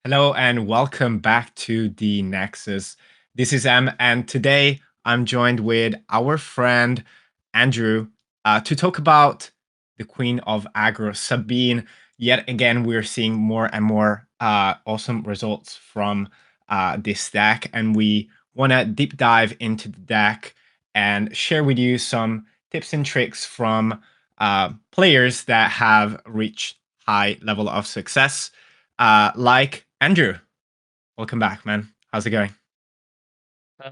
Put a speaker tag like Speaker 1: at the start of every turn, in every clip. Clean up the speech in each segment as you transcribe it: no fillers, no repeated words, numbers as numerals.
Speaker 1: Hello and welcome back to the Nexus. This is Em, and today I'm joined with our friend Andrew to talk about the Queen of Aggro, Sabine. Yet again, we're seeing more and more awesome results from this deck, and we want to deep dive into the deck and share with you some tips and tricks from players that have reached high level of success like Andrew. Welcome back, man. How's it going?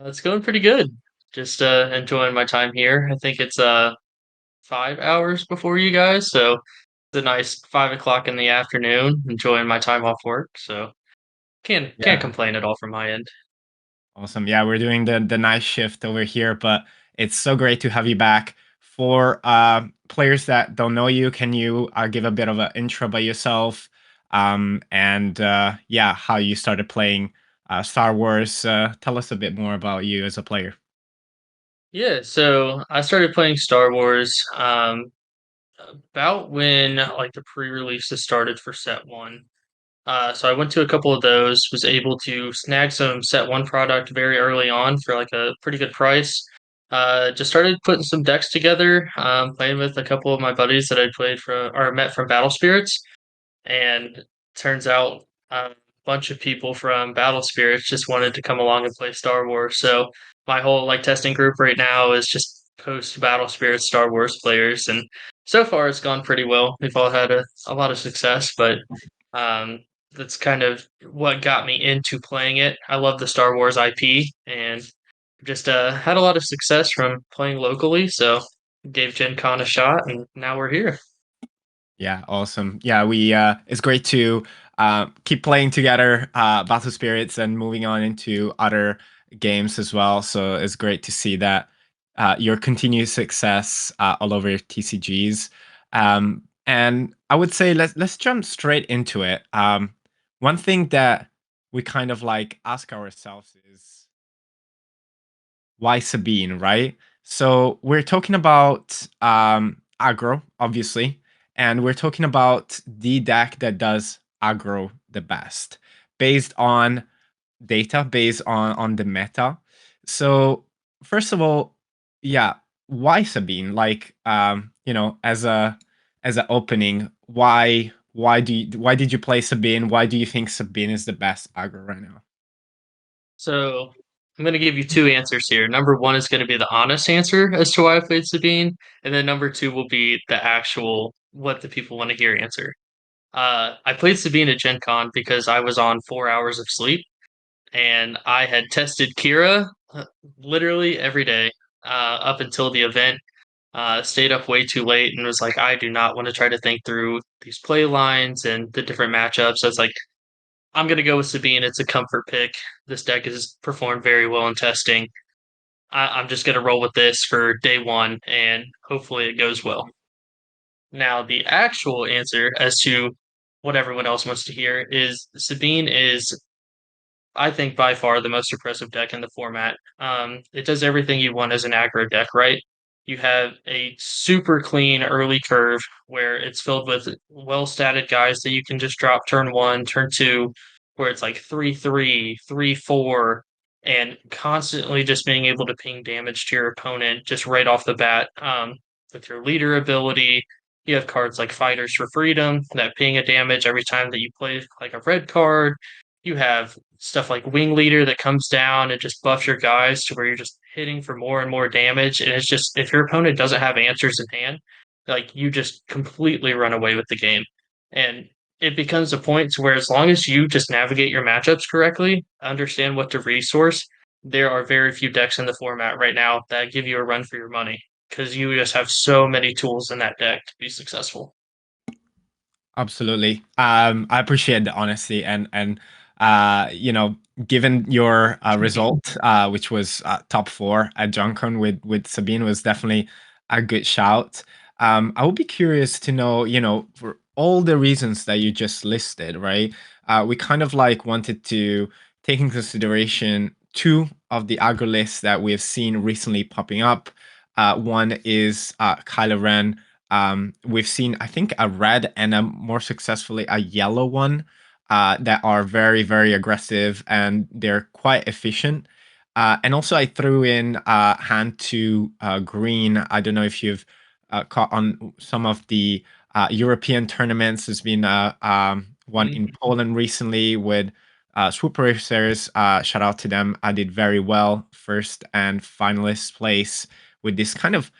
Speaker 2: It's going pretty good. Just enjoying my time here. I think it's 5 hours before you guys, so it's a nice 5 o'clock in the afternoon. Enjoying my time off work, so can't
Speaker 1: Yeah.
Speaker 2: complain at all from my end.
Speaker 1: Awesome. Yeah, we're doing the night shift over here, but it's so great to have you back. For players that don't know you, can you give a bit of an intro by yourself, and yeah, how you started playing Star Wars? Tell us a bit more about you as a player.
Speaker 2: Yeah, so I started playing Star Wars about when like the pre-releases started for Set One. So I went to a couple of those, was able to snag some Set One product very early on for like a pretty good price. Just started putting some decks together, playing with a couple of my buddies that I played from or met from Battle Spirits, and turns out a bunch of people from Battle Spirits just wanted to come along and play Star Wars. So my whole like testing group right now is just post Battle Spirits Star Wars players, and so far it's gone pretty well. We've all had a lot of success, but um, that's kind of what got me into playing it. I love the Star Wars IP and just had a lot of success from playing locally. So gave Gen Con a shot, and now we're here.
Speaker 1: Yeah, awesome. Yeah, we it's great to keep playing together, Battle Spirits, and moving on into other games as well. So it's great to see that your continued success all over TCGs. And I would say let's jump straight into it. One thing that we kind of like ask ourselves is why Sabine, right? So we're talking about aggro, obviously, and we're talking about the deck that does aggro the best, based on data, based on the meta. So first of all, yeah, why Sabine? Like, as a opening, why did you play Sabine? Why do you think Sabine is the best aggro right now?
Speaker 2: So I'm going to give you two answers here. Number one is going to be the honest answer as to why I played Sabine, and then number two will be the actual what the people want to hear answer. I played Sabine at Gen Con because I was on 4 hours of sleep, and I had tested Kira literally every day up until the event. Stayed up way too late and was like, I do not want to try to think through these play lines and the different matchups. I was like, I'm gonna go with Sabine. It's a comfort pick. This deck has performed very well in testing. I'm just gonna roll with this for day one, and hopefully it goes well. Now, the actual answer as to what everyone else wants to hear is Sabine is, I think, by far the most impressive deck in the format. It does everything you want as an aggro deck, right? You have a super clean early curve where it's filled with well statted guys that you can just drop turn one, turn two, where it's like 3-3, 3-4, and constantly just being able to ping damage to your opponent just right off the bat. With your leader ability, you have cards like Fighters for Freedom that ping a damage every time that you play like a red card. You have stuff like Wing Leader that comes down and just buffs your guys to where you're just hitting for more and more damage. And it's just if your opponent doesn't have answers in hand, like you just completely run away with the game. And it becomes a point to where as long as you just navigate your matchups correctly, understand what to resource, there are very few decks in the format right now that give you a run for your money because you just have so many tools in that deck to be successful.
Speaker 1: Absolutely. I appreciate the honesty and given your result, which was top four at Juncon with Sabine, was definitely a good shout. I would be curious to know, for all the reasons that you just listed, right? We kind of like wanted to take in consideration two of the aggro lists that we have seen recently popping up. One is Kylo Ren. We've seen, I think, a red and a more successfully a yellow one that are very, very aggressive and they're quite efficient. And also, I threw in hand to green. I don't know if you've caught on some of the European tournaments. There's been one in
Speaker 2: Mhm.
Speaker 1: Poland recently with Swoop Racers. Shout out to them. I did very well, first and finalist place with this kind of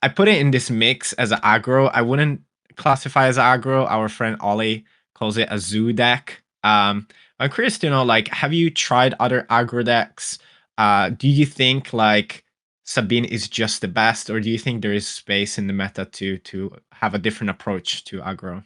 Speaker 1: I put it in this mix as an aggro. I wouldn't classify as aggro. Our friend Ollie calls it a zoo deck. I'm curious to know, like, have you tried other aggro decks? Do you think like Sabine is just the best, or do you think there is space in the meta to have a different approach to aggro?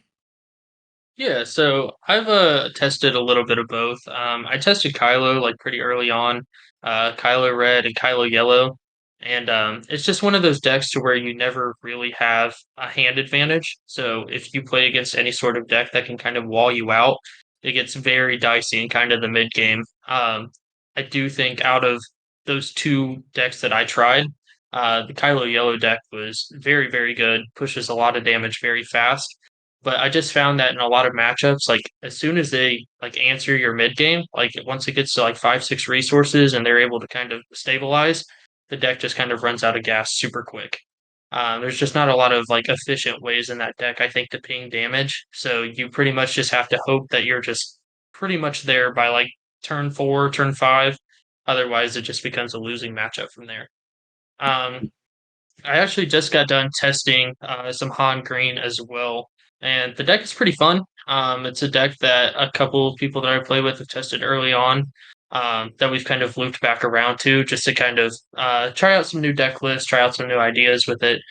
Speaker 2: Yeah, so I've tested a little bit of both. I tested Kylo like pretty early on, Kylo Red and Kylo Yellow, and it's just one of those decks to where you never really have a hand advantage. So if you play against any sort of deck that can kind of wall you out, it gets very dicey in kind of the mid game. I do think out of those two decks that I tried, the Kylo Yellow deck was very, very good, pushes a lot of damage very fast, but I just found that in a lot of matchups, like as soon as they like answer your mid game, like once it gets to like 5, 6 resources and they're able to kind of stabilize, the deck just kind of runs out of gas super quick. There's just not a lot of like efficient ways in that deck, I think, to ping damage. So you pretty much just have to hope that you're just pretty much there by like turn 4, turn 5. Otherwise, it just becomes a losing matchup from there. Um, I actually just got done testing some Han Green as well, and the deck is pretty fun. It's a deck that a couple of people that I play with have tested early on, that we've kind of looped back around to just to kind of try out some new deck lists, try out some new ideas with it,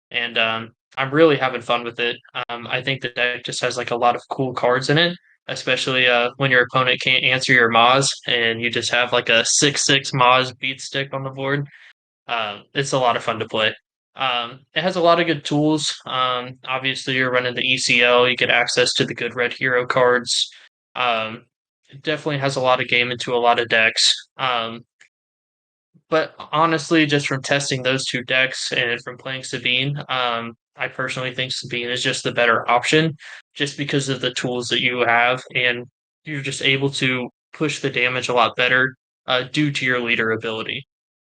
Speaker 2: and I'm really having fun with it. I think the deck just has like a lot of cool cards in it, especially when your opponent can't answer your Maz and you just have like a 6/6 Maz beat stick on the board. It's a lot of fun to play. It has a lot of good tools. Obviously, you're running the ECL. You get access to the good red hero cards. Um, it definitely has a lot of game into a lot of decks. But honestly, just from testing those two decks and from playing Sabine, I personally think Sabine is just the better option, just because of the tools that you have, and you're just able to push the damage a lot better due to your leader ability.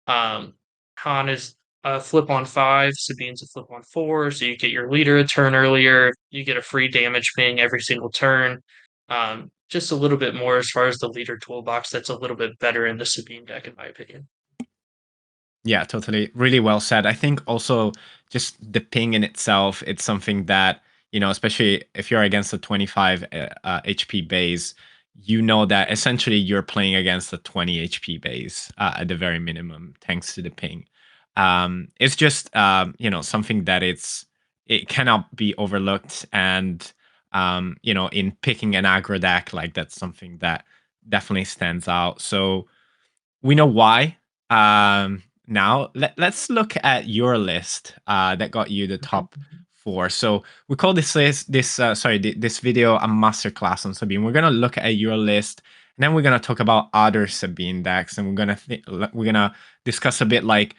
Speaker 2: Um, Han is a flip on 5, Sabine's a flip on 4, so you get your leader a turn earlier, you get a free damage ping every single turn. Just a little bit more as far as the leader toolbox that's a little bit better in the Sabine deck, in my opinion.
Speaker 1: Yeah, totally. Really well said. I think also just the ping in itself, it's something that, especially if you're against a 25 HP base, you know that essentially you're playing against a 20 HP base at the very minimum, thanks to the ping. It's just, something that it cannot be overlooked. And, in picking an aggro deck, like that's something that definitely stands out. So, we know why. Now let's look at your list that got you the top four. So we call this list this video a masterclass on Sabine. We're gonna look at your list, and then we're gonna talk about other Sabine decks, and we're gonna discuss a bit like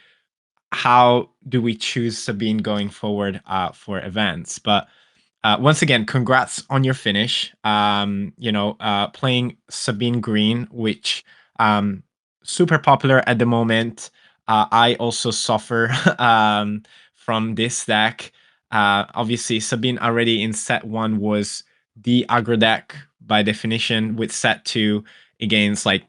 Speaker 1: how do we choose Sabine going forward for events. But once again, congrats on your finish. Playing Sabine Green, which super popular at the moment. I also suffer from this deck. Obviously, Sabine already in set one was the aggro deck by definition. With set two, against like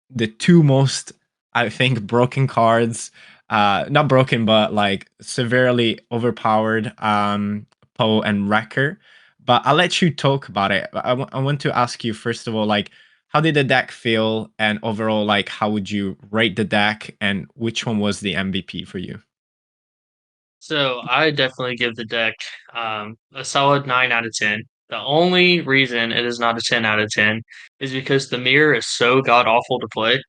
Speaker 1: the two most, I think, broken cards. Not broken, but like severely overpowered. Poe and Wrecker. But I'll let you talk about it. I want to ask you first of all, like, how did the deck feel, and overall, like, how would you rate the deck, and which one was the MVP for you?
Speaker 2: So I definitely give the deck a solid 9 out of 10. The only reason it is not a 10 out of 10 is because the mirror is so god awful to play,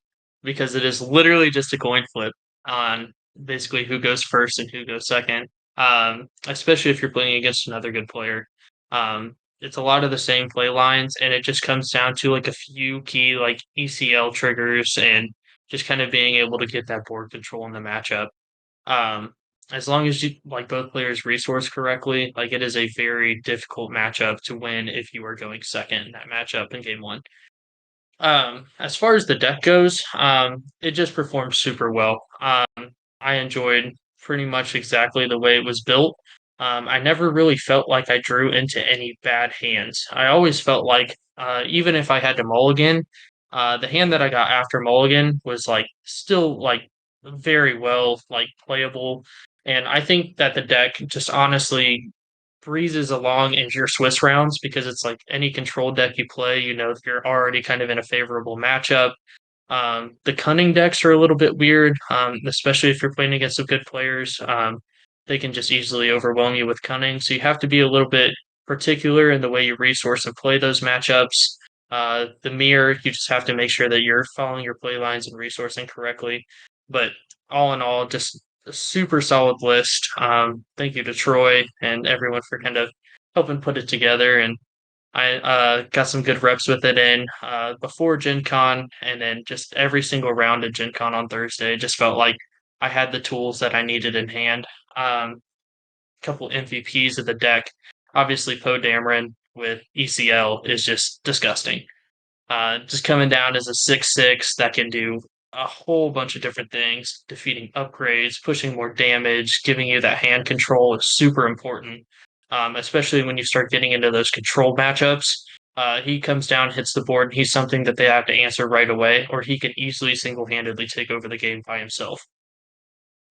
Speaker 2: because it is literally just a coin flip on basically who goes first and who goes second. Especially if you're playing against another good player. It's a lot of the same play lines, and it just comes down to like a few key like ECL triggers and just kind of being able to get that board control in the matchup. Um, as long as you like both players resource correctly, like it is a very difficult matchup to win if you are going second in that matchup in game one. As far as the deck goes, it just performed super well. I enjoyed pretty much exactly the way it was built. I never really felt like I drew into any bad hands. I always felt like, even if I had to mulligan, the hand that I got after mulligan was like still like very well like playable. And I think that the deck just honestly breezes along into your Swiss rounds because it's like any control deck you play, you know, you're already kind of in a favorable matchup. The cunning decks are a little bit weird, especially if you're playing against some good players. They can just easily overwhelm you with cunning. So you have to be a little bit particular in the way you resource and play those matchups. The mirror, you just have to make sure that you're following your play lines and resourcing correctly. But all in all, just a super solid list. Thank you to Troy and everyone for kind of helping put it together. And I got some good reps with it in before Gen Con, and then just every single round of Gen Con on Thursday. Just felt like I had the tools that I needed in hand. Couple MVPs of the deck. Obviously, Poe Dameron with ECL is just disgusting. Just coming down as a 6/6 that can do a whole bunch of different things, defeating upgrades, pushing more damage, giving you that hand control is super important, especially when you start getting into those control matchups. He comes down, hits the board, and he's something that they have to answer right away, or he can easily single handedly take over the game by himself.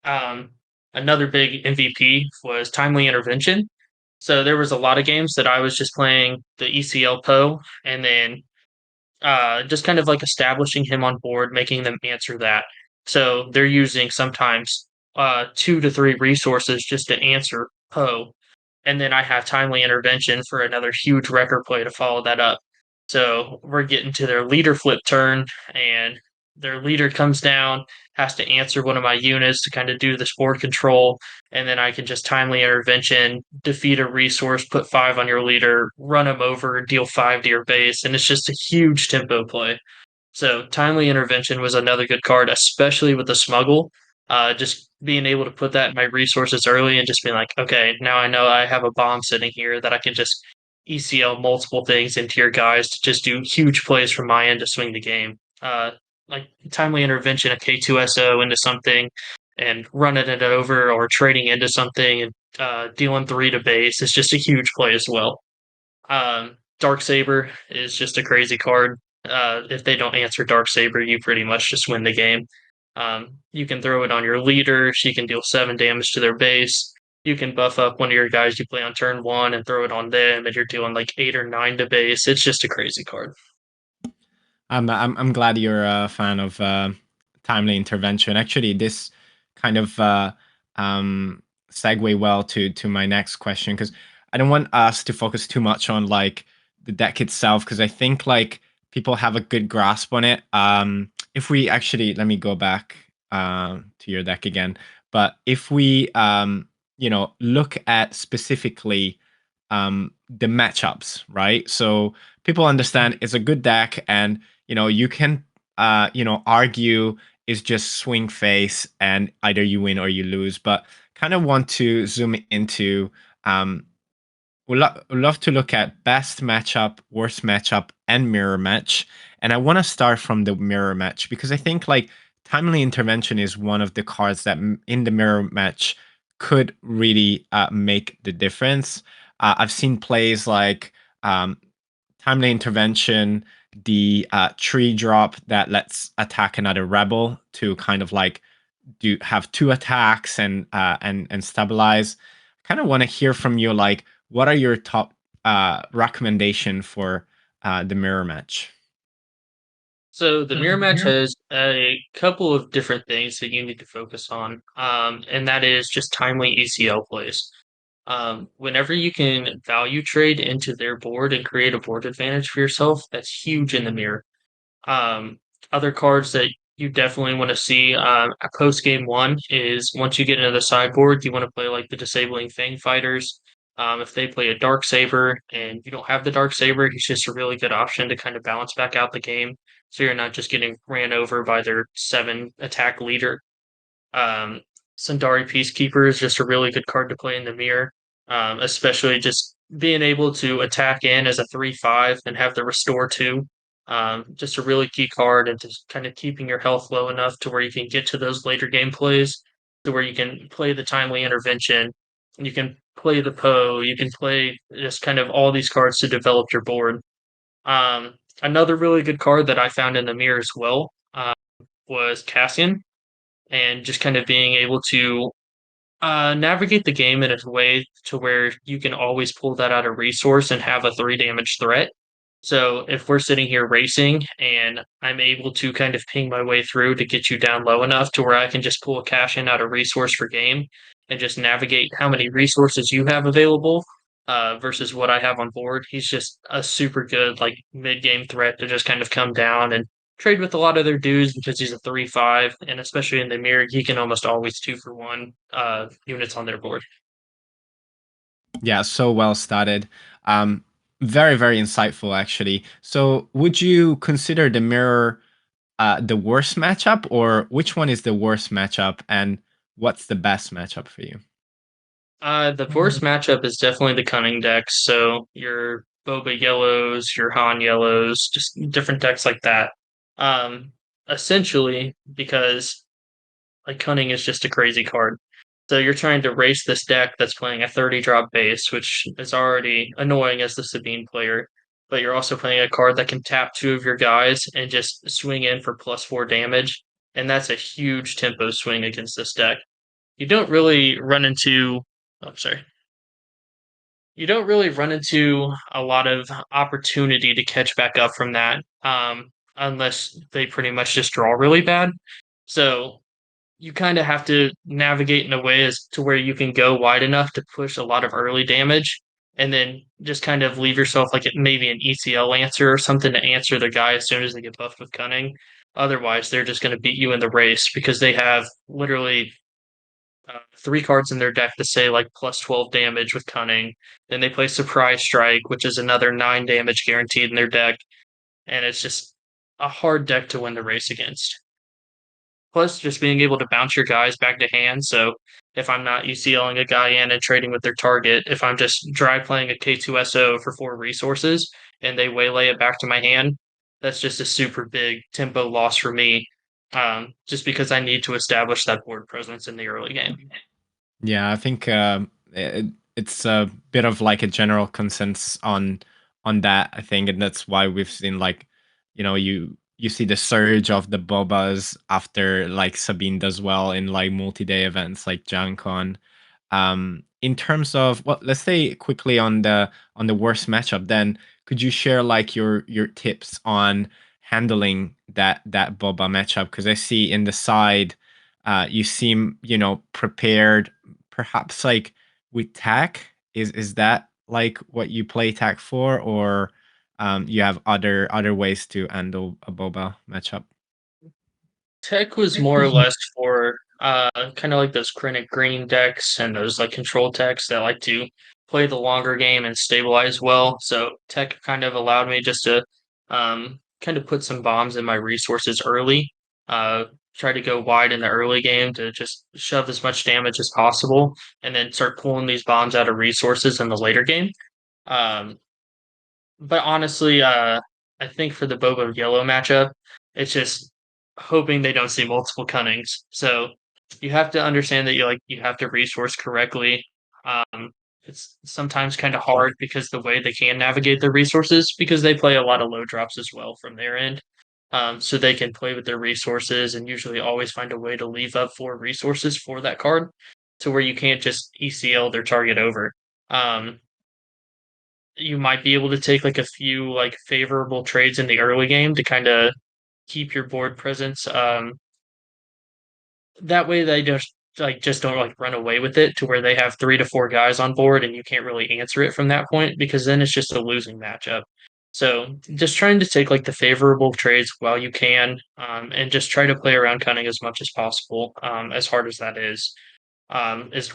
Speaker 2: Um, Another big MVP was timely intervention. So there was a lot of games that I was just playing the ECL Poe, and then just kind of like establishing him on board, making them answer that. So they're using sometimes 2 to 3 resources just to answer Poe, and then I have timely intervention for another huge record play to follow that up. So we're getting to their leader flip turn, and their leader comes down, has to answer one of my units to kind of do this board control, and then I can just timely intervention, defeat a resource, put 5 on your leader, run him over, deal 5 to your base, and it's just a huge tempo play. So timely intervention was another good card, especially with the smuggle. Just being able to put that in my resources early and just being like, okay, now I know I have a bomb sitting here that I can just ECL multiple things into your guys to just do huge plays from my end to swing the game. Like timely intervention, a K2SO into something and running it over or trading into something and dealing 3 to base is just a huge play as well. Dark Saber is just a crazy card. If they don't answer Dark Saber, you pretty much just win the game. You can throw it on your leader. She can deal 7 damage to their base. You can buff up one of your guys you play on turn one and throw it on them, and you're doing like 8 or 9 to base. It's just a crazy card.
Speaker 1: I'm glad you're a fan of timely intervention. Actually, this kind of um, segue well to my next question because I don't want us to focus too much on like the deck itself because I think like people have a good grasp on it. If we actually let me go back to your deck again, but if we look at specifically the matchups, right? So people understand it's a good deck and you can argue is just swing face and either you win or you lose, but kind of want to zoom into would love to look at best matchup, worst matchup, and mirror match. And I want to start from the mirror match because I think like timely intervention is one of the cards that in the mirror match could really make the difference. I've seen plays like timely intervention, the tree drop that lets attack another rebel to kind of like do have 2 attacks and stabilize. Kind of want to hear from you, like, what are your top recommendation for the mirror match?
Speaker 2: So the mirror match has a couple of different things that you need to focus on, and that is just timely ECL plays. Whenever you can value trade into their board and create a board advantage for yourself, that's huge in the mirror. Um, Other cards that you definitely want to see post game one is once you get into the sideboard, you want to play like the disabling Fang Fighters. If they play a Dark Saber and you don't have the Dark Saber, he's just a really good option to kind of balance back out the game. So you're not just getting ran over by their 7 attack leader. Um, Sundari Peacekeeper is just a really good card to play in the mirror, especially just being able to attack in as a 3/5 and have the restore too. Just a really key card and just kind of keeping your health low enough to where you can get to those later game plays, to where you can play the timely intervention, you can play the Poe, you can play just kind of all these cards to develop your board. Another really good card that I found in the mirror as well was Cassian, and just kind of being able to navigate the game in a way to where you can always pull that out of resource and have a 3 damage threat. So if we're sitting here racing and I'm able to kind of ping my way through to get you down low enough to where I can just pull a cash in out of resource for game and just navigate how many resources you have available versus what I have on board, he's just a super good like mid game threat to just kind of come down and trade with a lot of their dudes because he's a 3/5, and especially in the mirror, he can almost always 2 for 1 units on their board.
Speaker 1: Yeah, so well started. Um, Very, very insightful, actually. So, would you consider the mirror the worst matchup, or which one is the worst matchup, and what's the best matchup for you?
Speaker 2: The worst matchup is definitely the cunning decks. So your Boba yellows, your Han yellows, just different decks like that. Um, Essentially because like cunning is just a crazy card. So you're trying to race this deck that's playing a 30 drop base, which is already annoying as the Sabine player. But you're also playing a card that can tap 2 of your guys and just swing in for +4 damage. And that's a huge tempo swing against this deck. You don't really run into oh sorry. You don't really run into a lot of opportunity to catch back up from that, unless they pretty much just draw really bad. So you kind of have to navigate in a way as to where you can go wide enough to push a lot of early damage and then just kind of leave yourself like maybe an ECL answer or something to answer the guy as soon as they get buffed with cunning. Otherwise, they're just going to beat you in the race because they have literally 3 cards in their deck to say like +12 damage with cunning. Then they play surprise strike, which is another 9 damage guaranteed in their deck, and it's just a hard deck to win the race against. Plus, just being able to bounce your guys back to hand. So if I'm not UCLing a guy in and trading with their target, if I'm just dry playing a K2SO for 4 resources and they waylay it back to my hand, that's just a super big tempo loss for me. Just because I need to establish that board presence in the early game.
Speaker 1: Yeah, I think it's a bit of like a general consensus on that. I think, and that's why we've seen like, you see the surge of the bobas after like Sabine does well in like multi-day events like GenCon. In terms of, well, let's say quickly on the worst matchup, then could you share like your tips on handling that boba matchup? Because I see in the side, you seem prepared, perhaps like with tack. Is that like what you play tack for, or you have other ways to handle a boba matchup?
Speaker 2: Tech was more or less for kind of like those Krennic Green decks and those like control decks that like to play the longer game and stabilize well. So Tech kind of allowed me just to kind of put some bombs in my resources early. Try to go wide in the early game to just shove as much damage as possible, and then start pulling these bombs out of resources in the later game. Um, but honestly, I think for the Bobo Yellow matchup, it's just hoping they don't see multiple cunnings. So you have to understand that you have to resource correctly. It's sometimes kind of hard because the way they can navigate their resources because they play a lot of low drops as well from their end. So they can play with their resources and usually always find a way to leave up 4 resources for that card to where you can't just ECL their target over. Um, you might be able to take like a few like favorable trades in the early game to kind of keep your board presence. That way they just don't like run away with it to where they have 3 to 4 guys on board and you can't really answer it from that point because then it's just a losing matchup. So just trying to take like the favorable trades while you can, and just try to play around cunning as much as possible, as hard as that is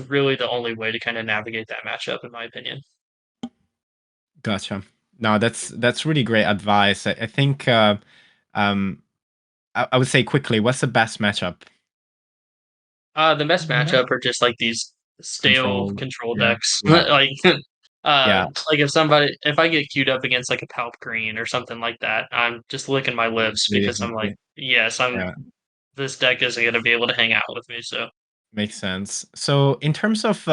Speaker 2: really the only way to kind of navigate that matchup, in my opinion.
Speaker 1: Gotcha. No, that's really great advice. I think um, I would say quickly, what's the best matchup?
Speaker 2: The best matchup are just like these stale
Speaker 1: Control.
Speaker 2: control
Speaker 1: Yeah.
Speaker 2: decks.
Speaker 1: Yeah. Yeah.
Speaker 2: Like if I get queued up against like a Palp Green or something like that, I'm just licking my lips
Speaker 1: Really
Speaker 2: because I'm like,
Speaker 1: happy.
Speaker 2: yes, I'm
Speaker 1: Yeah.
Speaker 2: this deck isn't gonna be able to hang out with me. So
Speaker 1: Makes sense. So, in terms of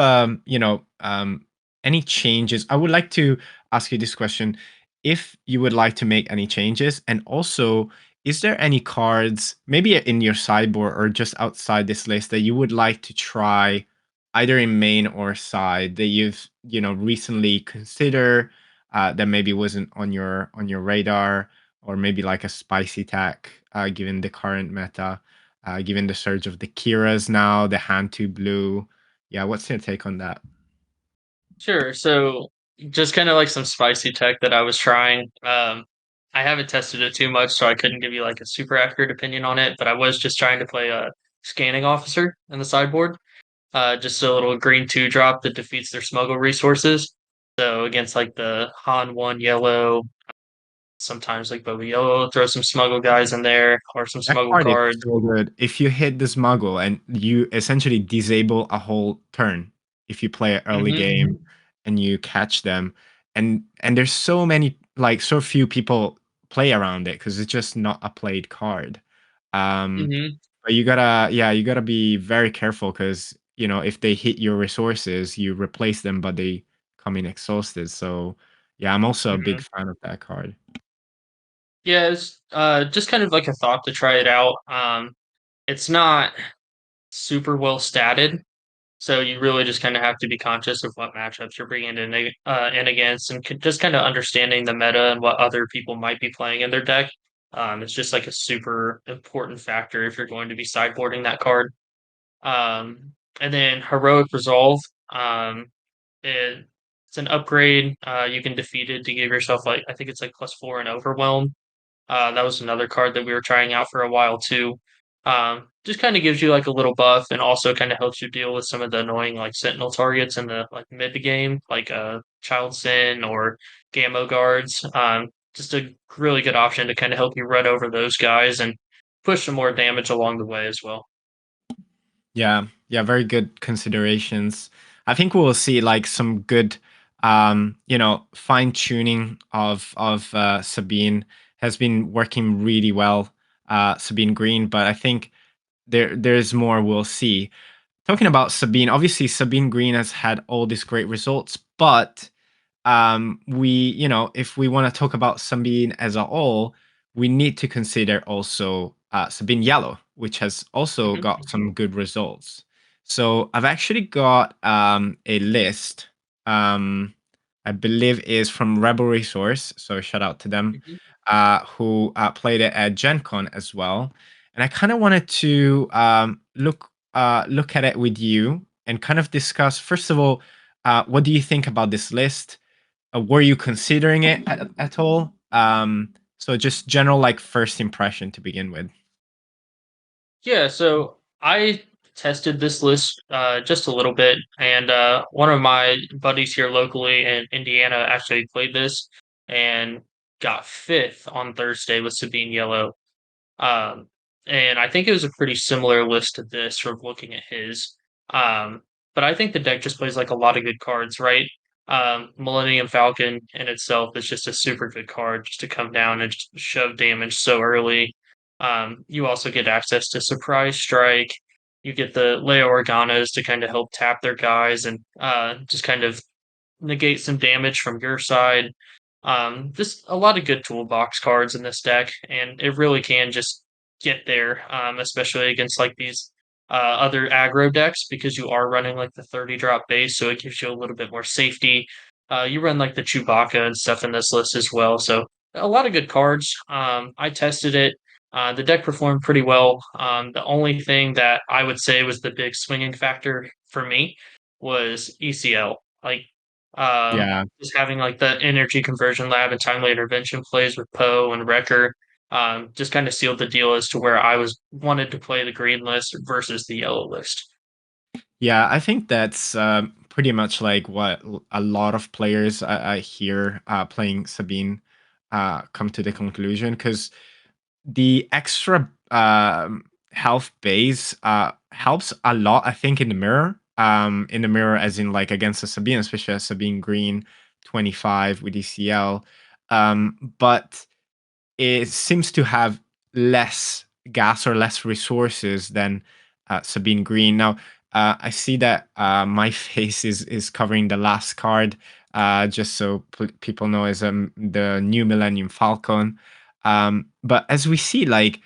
Speaker 1: any changes, I would like to ask you this question: if you would like to make any changes, and also, is there any cards, maybe in your sideboard or just outside this list, that you would like to try, either in main or side, that you've recently consider that maybe wasn't on your radar, or maybe like a spicy tech, given the current meta? Given the surge of the Kiras now, the hand to blue. Yeah, what's your take on that?
Speaker 2: sure. So just kind of like some spicy tech that I was trying. I haven't tested it too much, so I couldn't give you like a super accurate opinion on it. But I was just trying to play a scanning officer in the sideboard. Just a little green 2 drop that defeats their smuggle resources. So against like the Han 1 yellow, sometimes like Boba Yellow, throw some smuggle guys in there or some
Speaker 1: That
Speaker 2: smuggle
Speaker 1: card is
Speaker 2: cards.
Speaker 1: so good. If you hit the smuggle and you essentially disable a whole turn, if you play an early
Speaker 2: Hmm.
Speaker 1: game and you catch them, and there's so many, like, so few people play around it because it's just not a played card. Um,
Speaker 2: Hmm.
Speaker 1: but you gotta be very careful because if they hit your resources, you replace them, but they come in exhausted. So yeah, I'm also a big
Speaker 2: Hmm.
Speaker 1: fan of that card.
Speaker 2: Yeah, it's just kind of like a thought to try it out. It's not super well statted, so you really just kind of have to be conscious of what matchups you're bringing in against, and just kind of understanding the meta and what other people might be playing in their deck. It's just like a super important factor if you're going to be sideboarding that card. And then heroic resolve. Um, it, it's an upgrade. You can defeat it to give yourself like I think it's like +4 and overwhelm. That was another card that we were trying out for a while too. Just kind of gives you like a little buff and also kind of helps you deal with some of the annoying like sentinel targets in the like mid game, like Child Sin or Gamma guards. Just a really good option to kind of help you run over those guys and push some more damage along the way as well.
Speaker 1: Yeah, yeah, very good considerations. I think we'll see like some good, fine tuning of Sabine has been working really well, Sabine Green. But I think there's more we'll see. Talking about Sabine, obviously Sabine Green has had all these great results, but if we want to talk about Sabine as a whole, we need to consider also Sabine Yellow, which has also
Speaker 2: Hmm.
Speaker 1: got some good results. So I've actually got a list. um, I believe is from Rebel Resource, so shout out to them,
Speaker 2: Hmm.
Speaker 1: who played it at Gen Con as well. And I kind of wanted to look at it with you and kind of discuss, first of all, what do you think about this list? Were you considering it at all? So just general like first impression to begin with.
Speaker 2: Yeah, so I tested this list just a little bit, and one of my buddies here locally in Indiana actually played this and got fifth on Thursday with Sabine Yellow. Um, and I think it was a pretty similar list to this from looking at his. Um, but I think the deck just plays like a lot of good cards, right? Millennium Falcon in itself is just a super good card just to come down and just shove damage so early. You also get access to Surprise Strike. You get the Leo Organas to kind of help tap their guys and just kind of negate some damage from your side. Just a lot of good toolbox cards in this deck, and it really can just get there, especially against like these other aggro decks because you are running like the 30 drop base, so it gives you a little bit more safety. You run like the Chewbacca and stuff in this list as well, so a lot of good cards. I tested it. The deck performed pretty well. The only thing that I would say was the big swinging factor for me was ECL. Like
Speaker 1: Yeah,
Speaker 2: just having like the energy conversion lab and timely intervention plays with Poe and Wrecker just kind of sealed the deal as to where I was wanted to play the green list versus the yellow list.
Speaker 1: yeah, I think that's pretty much like what a lot of players I hear playing Sabine come to the conclusion, because the extra health base helps a lot, I think, in the mirror. In the mirror, as in like against a Sabine, especially a Sabine Green 25 with ECL. But it seems to have less gas or less resources than Sabine Green. Now, I see that my face is covering the last card, just so people know, is the new Millennium Falcon. But as we see, like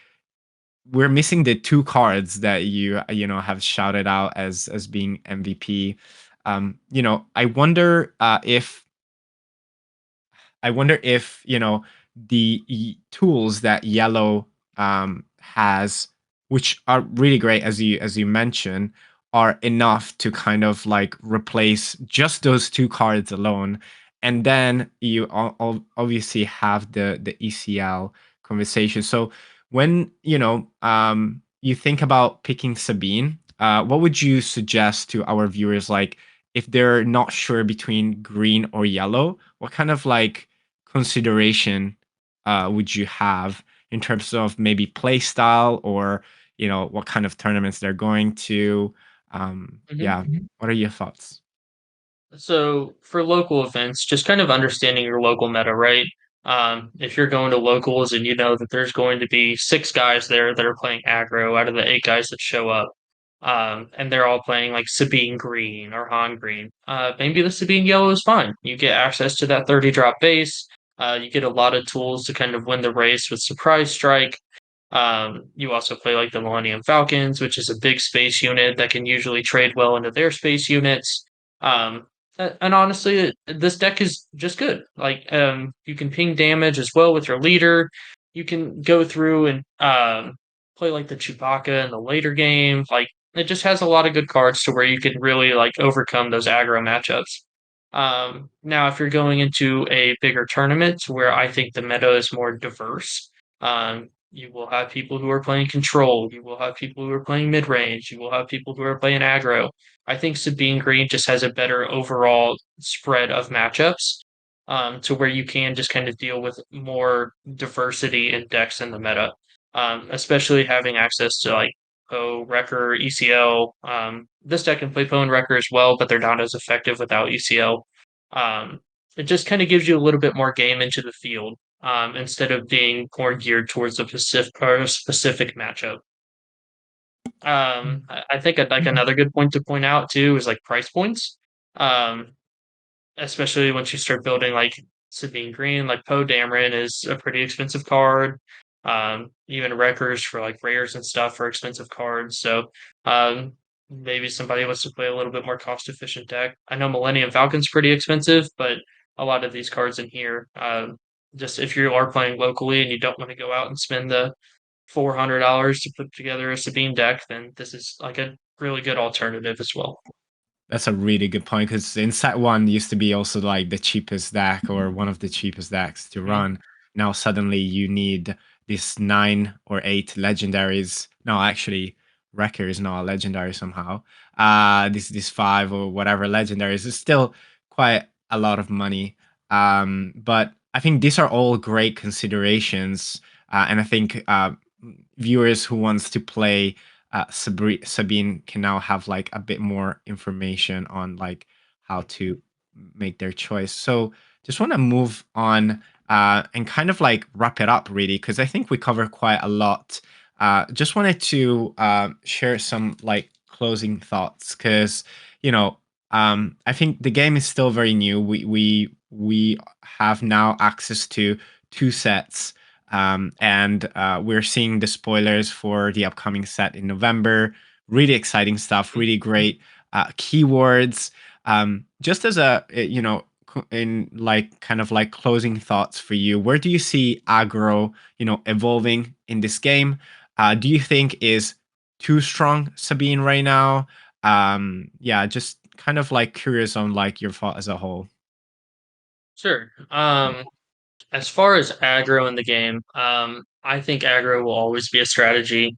Speaker 1: we're missing the two cards that you have shouted out as being MVP. I wonder if the tools that yellow has, which are really great as you mentioned, are enough to kind of like replace just those two cards alone. And then you obviously have the ECL conversation. So when you think about picking Sabine, what would you suggest to our viewers, like if they're not sure between green or yellow? What kind of like consideration would you have in terms of maybe play style, or what kind of tournaments they're going to? Yeah, what are your thoughts?
Speaker 2: So for local events, just kind of understanding your local meta, right? If you're going to locals and you know that there's going to be six guys there that are playing aggro out of the eight guys that show up, and they're all playing like Sabine Green or Han Green, maybe the Sabine Yellow is fine. You get access to that 30 drop base. You get a lot of tools to kind of win the race with Surprise Strike. You also play like the Millennium Falcons, which is a big space unit that can usually trade well into their space units. Um, and honestly, this deck is just good. Like, you can ping damage as well with your leader. You can go through and play like the Chewbacca in the later game. Like, it just has a lot of good cards to where you can really like overcome those aggro matchups. Now, if you're going into a bigger tournament where I think the meta is more diverse, you will have people who are playing control. You will have people who are playing mid range. You will have people who are playing aggro. I think Sabine Green just has a better overall spread of matchups, to where you can just kind of deal with more diversity in decks in the meta, especially having access to like Poe, Wrecker, ECL. This deck can play Poe and Wrecker as well, but they're not as effective without ECL. Um, it just kind of gives you a little bit more game into the field, instead of being more geared towards a specific matchup. I think like another good point to point out too is like price points. Um, Especially once you start building like Sabine Green, like Poe Dameron is a pretty expensive card. Even Wreckers for like rares and stuff are expensive cards. So maybe somebody wants to play a little bit more cost efficient deck. I know Millennium Falcon's pretty expensive, but a lot of these cards in here, just if you are playing locally and you don't want to go out and spend the $400 to put together a Sabine deck, then this is like a really good alternative as well.
Speaker 1: That's a really good point, because in set one used to be also like the cheapest deck or one of the cheapest decks to
Speaker 2: Mhm.
Speaker 1: run. Now suddenly you need these 9 or 8 legendaries. No, actually, Wrecker is not a legendary somehow. This 5 or whatever legendaries is still quite a lot of money. But I think these are all great considerations, and I think viewers who wants to play Sabine can now have like a bit more information on like how to make their choice. So just want to move on and kind of like wrap it up really, because I think we covered quite a lot. Just wanted to share some like closing thoughts, because I think the game is still very new. We have now access to 2 sets, and we're seeing the spoilers for the upcoming set in November. Really exciting stuff, really great keywords. Just as in like kind of like closing thoughts for you, where do you see aggro, evolving in this game? Do you think is too strong Sabine right now? Yeah, just kind of like curious on like your thought as a whole.
Speaker 2: Sure. As far as aggro in the game, I think aggro will always be a strategy,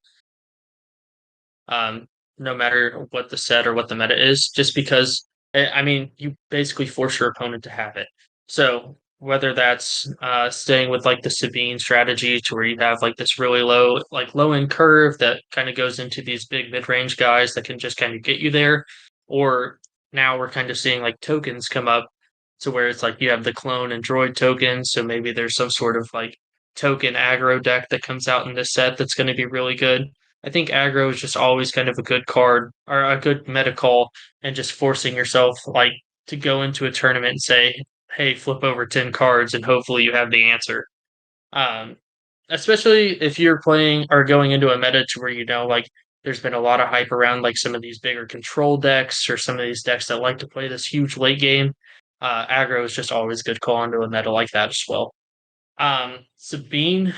Speaker 2: um, no matter what the set or what the meta is, just because, I mean, you basically force your opponent to have it. So whether that's staying with like the Sabine strategy to where you have like this really low end curve that kind of goes into these big mid range guys that can just kind of get you there, or now we're kind of seeing like tokens come up to where it's like you have the clone and droid tokens, so maybe there's some sort of like token aggro deck that comes out in this set that's going to be really good. I think aggro is just always kind of a good card or a good meta call, and just forcing yourself like to go into a tournament and say, hey, flip over 10 cards and hopefully you have the answer. Um, Especially if you're playing or going into a meta to where you know, like, there's been a lot of hype around like some of these bigger control decks or some of these decks that like to play this huge late game. Aggro is just always a good call into a meta like that as well. Sabine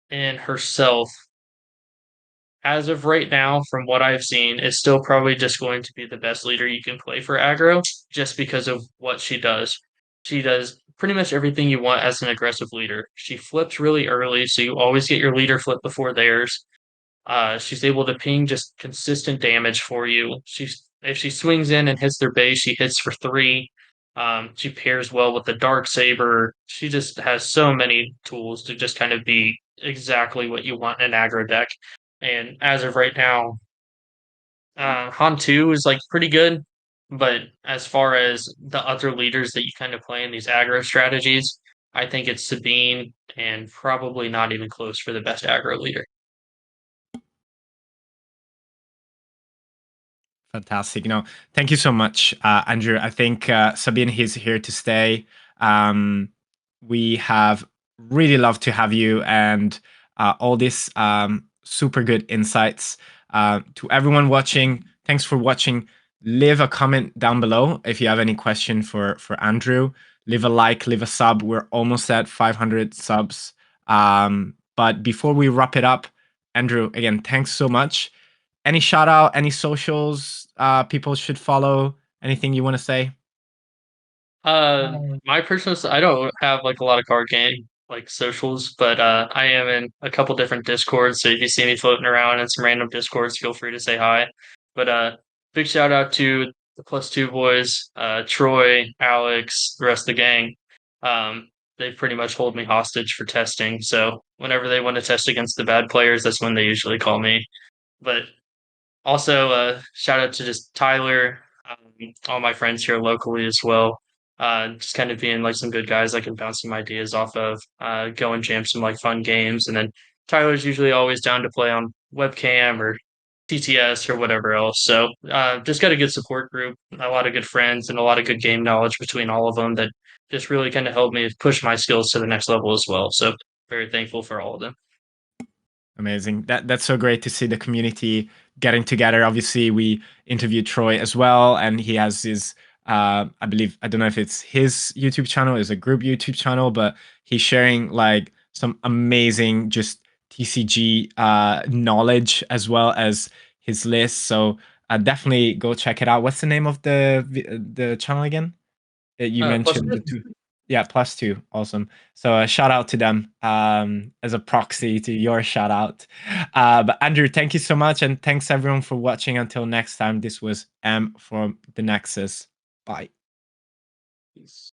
Speaker 2: and herself, as of right now, from what I've seen, is still probably just going to be the best leader you can play for aggro, just because of what she does. She does pretty much everything you want as an aggressive leader. She flips really early, so you always get your leader flip before theirs. She's able to ping just consistent damage for you. She's if she swings in and hits their base, she hits for three. She pairs well with the dark saber. She just has so many tools to just kind of be exactly what you want in an aggro deck. And as of right now, Han 2 is like pretty good, but as far as the other leaders that you kind of play in these aggro strategies, I think it's Sabine and probably not even close for the best aggro leader.
Speaker 1: Fantastic. No, thank you so much, Andrew. I think Sabine is here to stay. We have really loved to have you and all these super good insights. To everyone watching, thanks for watching. Leave a comment down below if you have any question for Andrew. Leave a like, leave a sub. We're almost at 500 subs. But before we wrap it up, Andrew, again, thanks so much. Any shout out, any socials people should follow? Anything you want to say?
Speaker 2: My personal, I don't have like a lot of card game like socials, but I am in a couple different discords. So if you see me floating around in some random discords, feel free to say hi. But big shout out to the plus two boys, Troy, Alex, the rest of the gang. They pretty much hold me hostage for testing. So whenever they want to test against the bad players, that's when they usually call me. But also, shout out to just Tyler, all my friends here locally as well. Just kind of being like some good guys I can bounce some ideas off of, go and jam some like fun games. And then Tyler's usually always down to play on webcam or TTS or whatever else. So just got a good support group, a lot of good friends, and a lot of good game knowledge between all of them that just really kind of helped me push my skills to the next level as well. So very thankful for all of them.
Speaker 1: Amazing. That's so great to see the community getting together. Obviously, we interviewed Troy as well, and he has his I believe I don't know if it's his YouTube channel, it's a group YouTube channel, but he's sharing like some amazing just TCG knowledge as well as his list. So definitely go check it out. What's the name of the channel again? You
Speaker 2: Plus,
Speaker 1: mentioned the two. Yeah, plus two. Awesome. So a shout out to them as a proxy to your shout out. But Andrew, thank you so much. And thanks everyone for watching. Until next time, this was M from the Nexus. Bye.
Speaker 2: peace.